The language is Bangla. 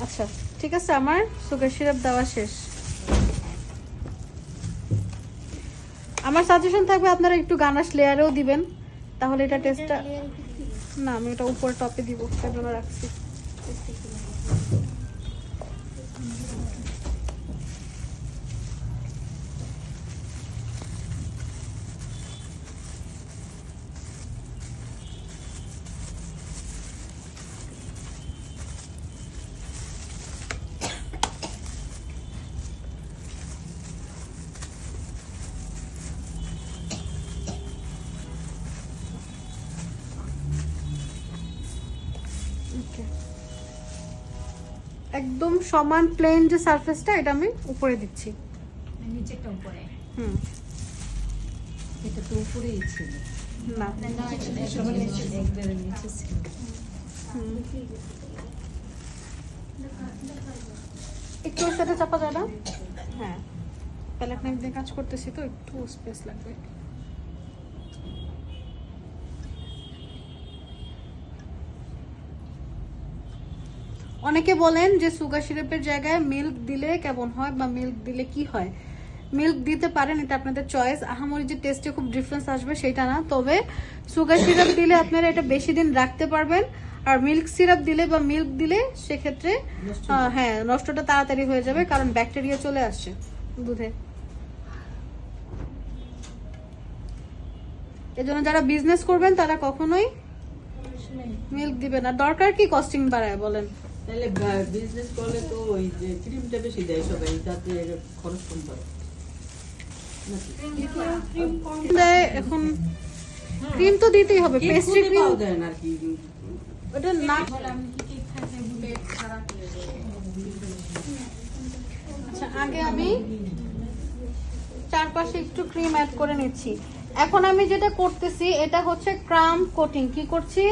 আচ্ছা ঠিক আছে, আমার সুগার সিরাপ দেওয়া শেষ। আমার সাজেশন থাকবে আপনারা একটু গানাশ লেয়ারেও দিবেন, তাহলে এটা টেস্টটা, না আমি এটা উপর টপে দিব, সেজন্য রাখছি। একদম সমান প্লেন যে সারফেসটা, এটা আমি উপরে দিচ্ছি, নিচেরটা উপরে। এটা তো উপরেই ছিল না একবারে নিচে ছিল। একটু ওর সাথে চাপা যায় না? হ্যাঁ, প্যালেট নাইফ দিয়ে কাজ করতেছি তো একটু স্পেস লাগবে। অনেকে বলেন যে সুগার সিরাপের জায়গায় মিল্ক দিলে কেমন হয় বা মিল্ক দিলে কি হয়। মিল্ক দিতে পারেন, এটা আপনাদের চয়েস। আহামরি যে টেস্টে খুব ডিফারেন্স আসবে সেটা না, তবে সুগার সিরাপ দিলে আপনারা এটা বেশি দিন রাখতে পারবেন। আর মিল্ক সিরাপ দিলে বা মিল্ক দিলে সেক্ষেত্রে হ্যাঁ নষ্টটা তাড়াতাড়ি হয়ে যাবে, কারণ ব্যাকটেরিয়া চলে আসছে দুধে। এজন্য যারা বিজনেস করবেন তারা কখনোই মিল্ক দিবেন না। দরকার কি কস্টিং বাড়ায় বলেন? তাহলে বিজনেস করলে তো ওই যে ক্রিমটা বেশি দেয় সবাই, যাতে খরচ কম পড়ে। এখন ক্রিম তো দিতেই হবে, পেস্ট্রি ক্রিম দেন আর কি, ওটা না। আচ্ছা আগে আমি চারপাশে একটু ক্রিম অ্যাড করে নিচ্ছি। এখন আমি যেটা করতেছি এটা হচ্ছে ক্রাম কোটিং। কি করছি?